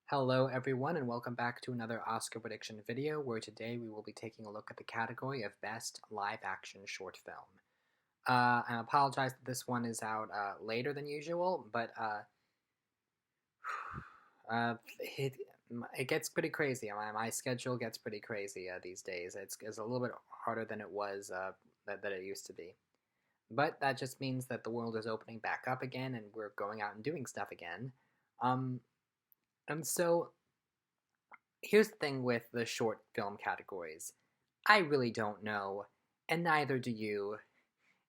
Hello everyone and welcome back to another Oscar prediction video where today we will be taking a look at the category of Best Live Action Short Film. I apologize that this one is out later than usual, but uh, it, it gets pretty crazy. My schedule gets pretty crazy these days. It's a little bit harder than it was that it used to be. But that just means that the world is opening back up again and we're going out and doing stuff again. Um, and so here's the thing with the short film categories. I really don't know, and neither do you.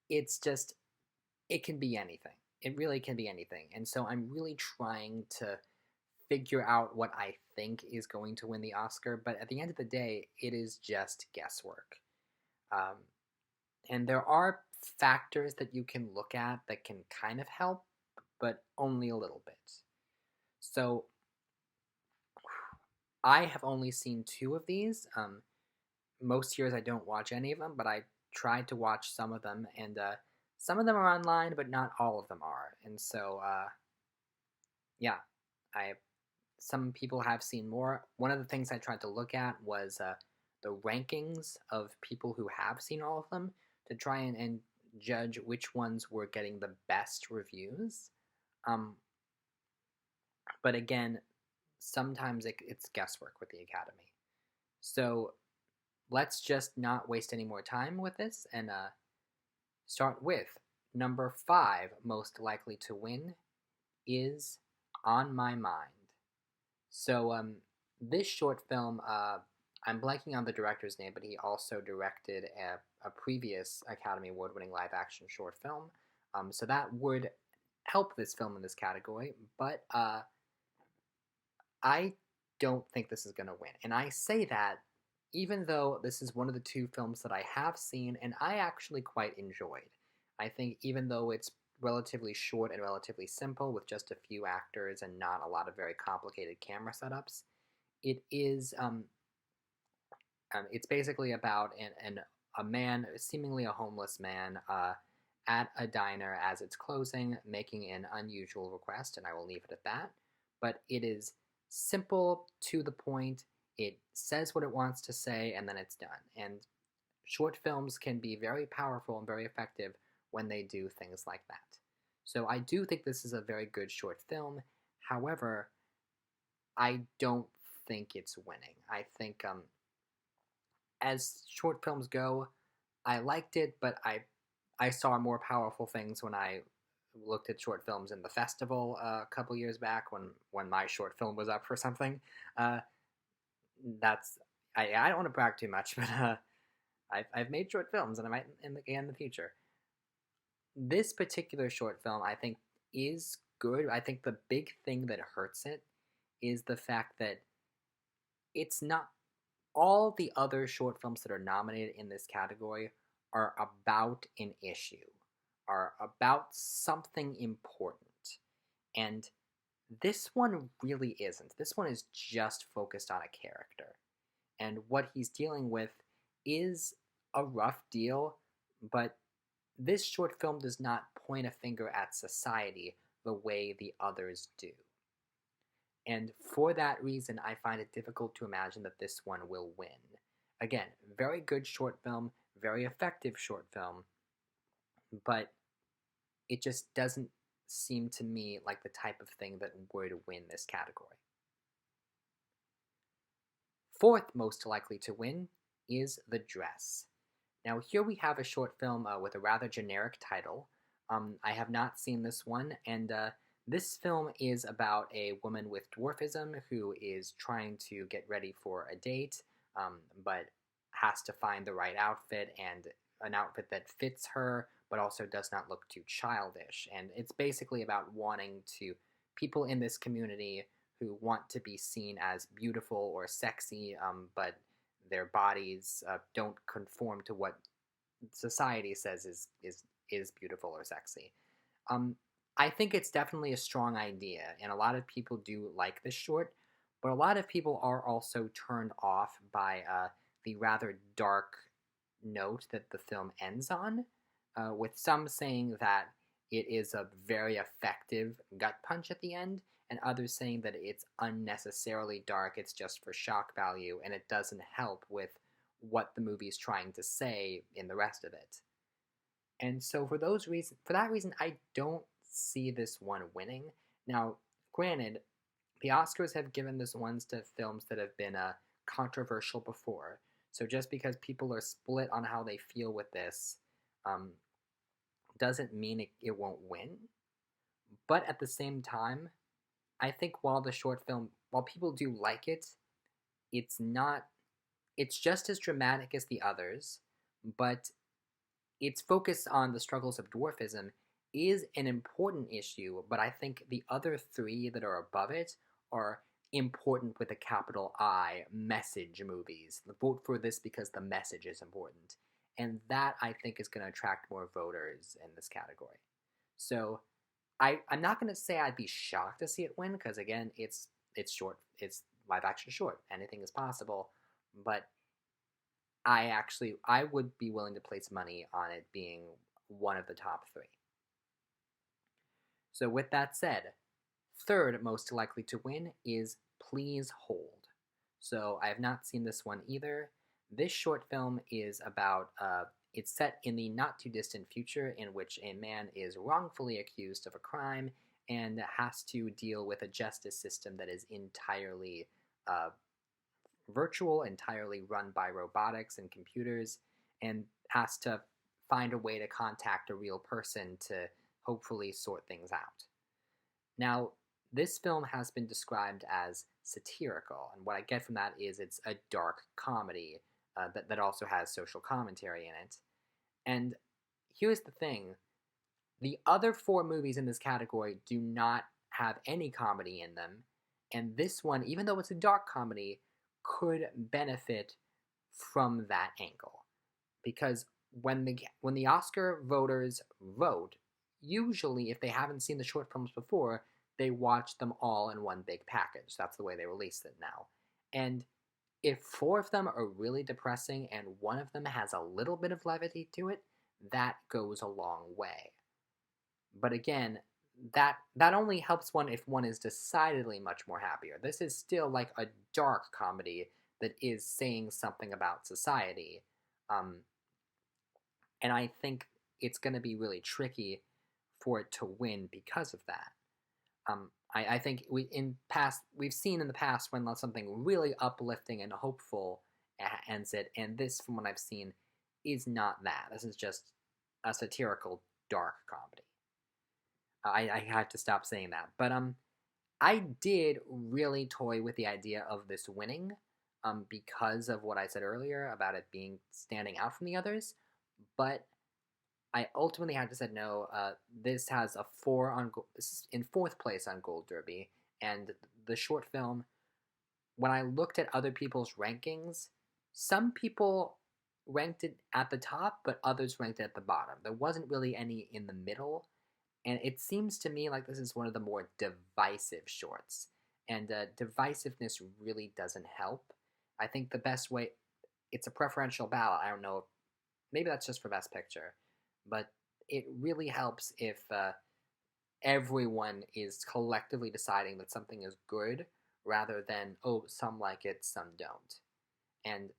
It's just, it can be anything. It really can be anything. And so I'm really trying to figure out what I think is going to win the Oscar, but at the end of the day, it is just guesswork. Um, and there are factors that you can look at that can kind of help, but only a little bit. So I have only seen two of these. Most years I don't watch any of them, but I tried to watch some of them, and some of them are online, but not all of them are. And so, yeah, I some people have seen more. One of the things I tried to look at was the rankings of people who have seen all of them to try and judge which ones were getting the best reviews. Um, but again, sometimes it's guesswork with the Academy. So let's just not waste any more time with this and start with number 5 most likely to win is On My Mind. So this short film, I'm blanking on the director's name, but he also directed a previous Academy Award-winning live-action short film. So that would help this film in this category, but I don't think this is going to win. And I say that even though this is one of the two films that I have seen and I actually quite enjoyed. I think even though it's relatively short and relatively simple with just a few actors and not a lot of very complicated camera setups, it is it's basically about a man, seemingly a homeless man, at a diner as it's closing, making an unusual request, and I will leave it at that. But it is simple, to the point. It says what it wants to say, and then it's done. And short films can be very powerful and very effective when they do things like that. So I do think this is a very good short film. However, I don't think it's winning. I think as short films go, I liked it, but I saw more powerful things when I looked at short films in the festival a couple years back when my short film was up for something. Uh, that's I don't want to brag too much, but I've made short films and I might in the future. This particular short film I think is good. I think the big thing that hurts it is the fact that it's not all the other short films that are nominated in this category are about an issue, are about something important. And this one really isn't. This one is just focused on a character. And what he's dealing with is a rough deal, but this short film does not point a finger at society the way the others do. And for that reason, I find it difficult to imagine that this one will win. Again, very good short film, very effective short film, but it just doesn't seem to me like the type of thing that would win this category. Fourth most likely to win is The Dress. Now here we have a short film with a rather generic title. I have not seen this one, and this film is about a woman with dwarfism who is trying to get ready for a date, but has to find the right outfit and an outfit that fits her, but also does not look too childish. And it's basically about wanting to, people in this community who want to be seen as beautiful or sexy, but their bodies don't conform to what society says is beautiful or sexy. I think it's definitely a strong idea, and a lot of people do like this short, but a lot of people are also turned off by the rather dark note that the film ends on, with some saying that it is a very effective gut punch at the end, and others saying that it's unnecessarily dark, it's just for shock value, and it doesn't help with what the movie is trying to say in the rest of it. And so for that reason, I don't see this one winning. Now, granted, the Oscars have given this ones to films that have been controversial before. So just because people are split on how they feel with this, um, doesn't mean it won't win. But at the same time, I think while people do like it, it's not, it's just as dramatic as the others, but its focus on the struggles of dwarfism is an important issue, but I think the other three that are above it are important with a capital I message movies. Vote for this because the message is important. And that I think is going to attract more voters in this category. So I'm not going to say I'd be shocked to see it win because again, it's short, it's live action short. Anything is possible, but I would be willing to place money on it being one of the top three. So with that said, third most likely to win is Please Hold. So I have not seen this one either. This short film is about, it's set in the not too distant future in which a man is wrongfully accused of a crime and has to deal with a justice system that is entirely virtual, entirely run by robotics and computers, and has to find a way to contact a real person to hopefully sort things out. Now, this film has been described as satirical, and what I get from that is it's a dark comedy that also has social commentary in it. And here's the thing, the other four movies in this category do not have any comedy in them, and this one, even though it's a dark comedy, could benefit from that angle. Because when the Oscar voters vote, usually if they haven't seen the short films before, they watch them all in one big package. That's the way they release it now. And if four of them are really depressing and one of them has a little bit of levity to it, that goes a long way. But again, that only helps one if one is decidedly much more happier. This is still like a dark comedy that is saying something about society. And I think it's going to be really tricky for it to win because of that. I think we've seen in the past when something really uplifting and hopeful ends it, and this, from what I've seen, is not that. This is just a satirical dark comedy. I have to stop saying that, but I did really toy with the idea of this winning, because of what I said earlier about it being standing out from the others, but I ultimately had to say no. This has a 4 on. This is in 4th place on Gold Derby, and the short film. When I looked at other people's rankings, some people ranked it at the top, but others ranked it at the bottom. There wasn't really any in the middle, and it seems to me like this is one of the more divisive shorts, and divisiveness really doesn't help. I think the best way, it's a preferential ballot. I don't know, maybe that's just for Best Picture, but it really helps if everyone is collectively deciding that something is good rather than, oh, some like it, some don't. And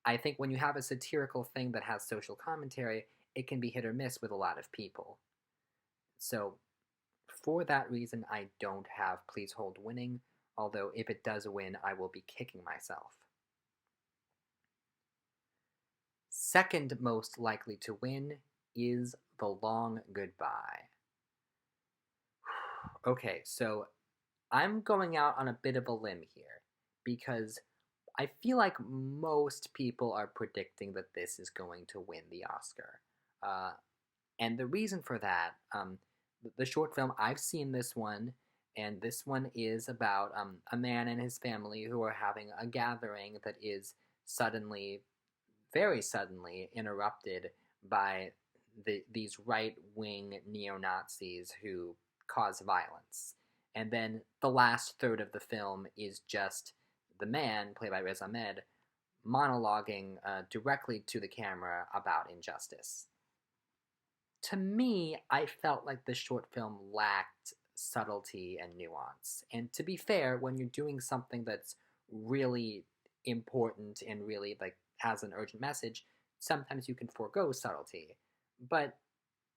I think when you have a satirical thing that has social commentary, it can be hit or miss with a lot of people. So for that reason, I don't have Please Hold winning, although if it does win, I will be kicking myself. Second most likely to win is The Long Goodbye. Okay, so I'm going out on a bit of a limb here because I feel like most people are predicting that this is going to win the Oscar. And the reason for that, the short film, I've seen this one, and this one is about a man and his family who are having a gathering that is suddenly, very suddenly, interrupted by these right-wing neo-Nazis who cause violence. And then the last third of the film is just the man, played by Riz Ahmed, monologuing directly to the camera about injustice. To me, I felt like the short film lacked subtlety and nuance. And to be fair, when you're doing something that's really important and really like has an urgent message, sometimes you can forego subtlety. But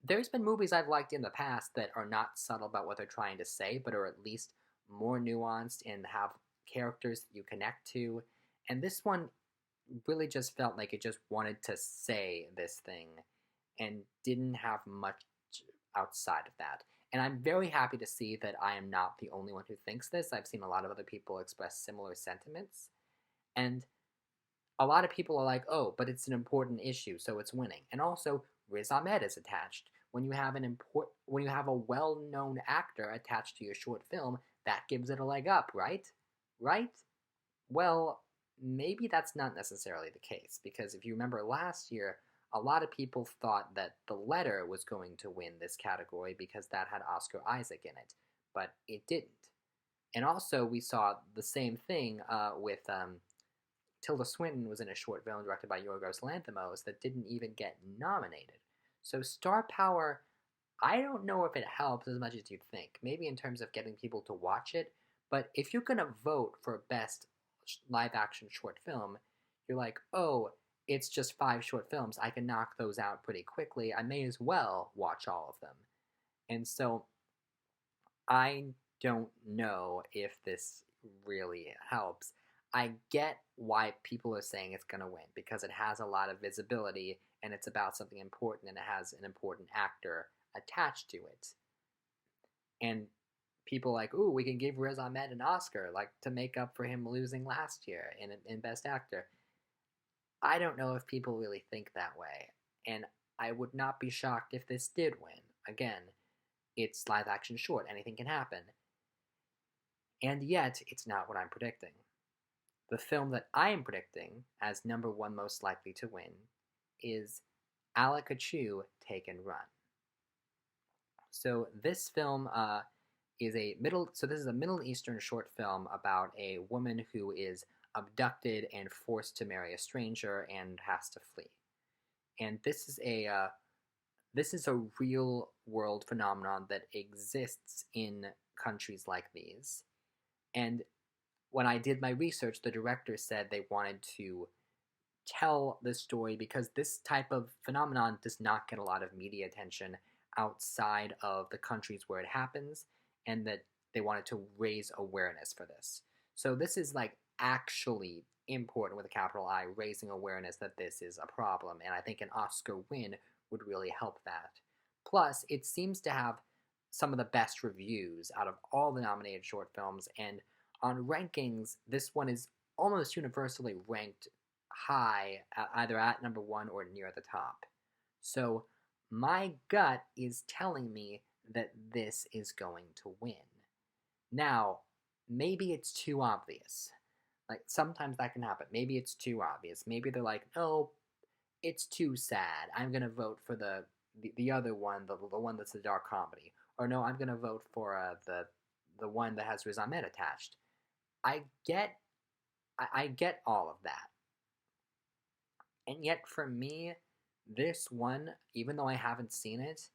there's been movies I've liked in the past that are not subtle about what they're trying to say, but are at least more nuanced and have characters that you connect to. And this one really just felt like it just wanted to say this thing and didn't have much outside of that. And I'm very happy to see that I am not the only one who thinks this. I've seen a lot of other people express similar sentiments. And a lot of people are like, oh, but it's an important issue, so it's winning. And also, Riz Ahmed is attached. When you have a well-known actor attached to your short film, that gives it a leg up, right? Right? Well, maybe that's not necessarily the case, because if you remember last year, a lot of people thought that The Letter was going to win this category because that had Oscar Isaac in it, but it didn't. And also, we saw the same thing with Tilda Swinton was in a short film directed by Yorgos Lanthimos that didn't even get nominated. So star power, I don't know if it helps as much as you'd think. Maybe in terms of getting people to watch it, but if you're gonna vote for best live action short film, you're like, oh, it's just 5 short films. I can knock those out pretty quickly. I may as well watch all of them. And so I don't know if this really helps. I get why people are saying it's going to win because it has a lot of visibility and it's about something important and it has an important actor attached to it. And people like, ooh, we can give Riz Ahmed an Oscar, like to make up for him losing last year in Best Actor. I don't know if people really think that way, and I would not be shocked if this did win. Again, it's live action short, anything can happen. And yet, it's not what I'm predicting. The film that I am predicting as number 1 most likely to win is Alec Achu, Take and Run. So this film this is a Middle Eastern short film about a woman who is abducted and forced to marry a stranger and has to flee. And this is a real world phenomenon that exists in countries like these. And when I did my research, the director said they wanted to tell this story because this type of phenomenon does not get a lot of media attention outside of the countries where it happens, and that they wanted to raise awareness for this. So this is like actually important with a capital I, raising awareness that this is a problem, and I think an Oscar win would really help that. Plus, it seems to have some of the best reviews out of all the nominated short films, and on rankings, this one is almost universally ranked high, either at number 1 or near the top. So my gut is telling me that this is going to win. Now, maybe it's too obvious. Like, sometimes that can happen. Maybe it's too obvious. Maybe they're like, no, it's too sad. I'm going to vote for the other one, the one that's the dark comedy. Or no, I'm going to vote for the one that has Riz Ahmed attached. I get all of that. And yet for me, this one, even though I haven't seen it,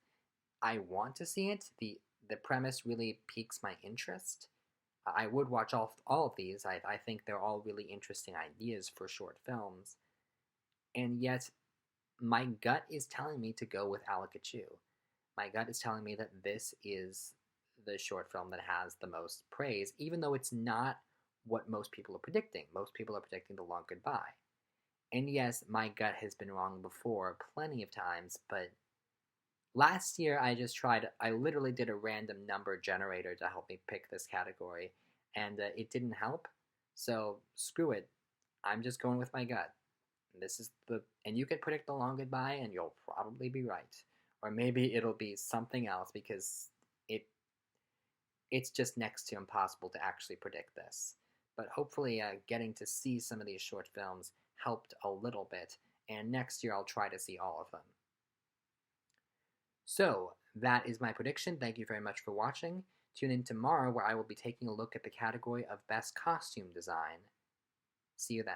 I want to see it. The premise really piques my interest. I would watch all of these. I think they're all really interesting ideas for short films. And yet, my gut is telling me to go with Alec Achu. My gut is telling me that this is the short film that has the most praise, even though it's not what most people are predicting. Most people are predicting The Long Goodbye. And yes, my gut has been wrong before plenty of times, but last year I literally did a random number generator to help me pick this category, and it didn't help, so screw it. I'm just going with my gut. And you can predict The Long Goodbye, and you'll probably be right. Or maybe it'll be something else, because it's just next to impossible to actually predict this. But hopefully getting to see some of these short films helped a little bit, and next year I'll try to see all of them. So, that is my prediction. Thank you very much for watching. Tune in tomorrow where I will be taking a look at the category of Best Costume Design. See you then.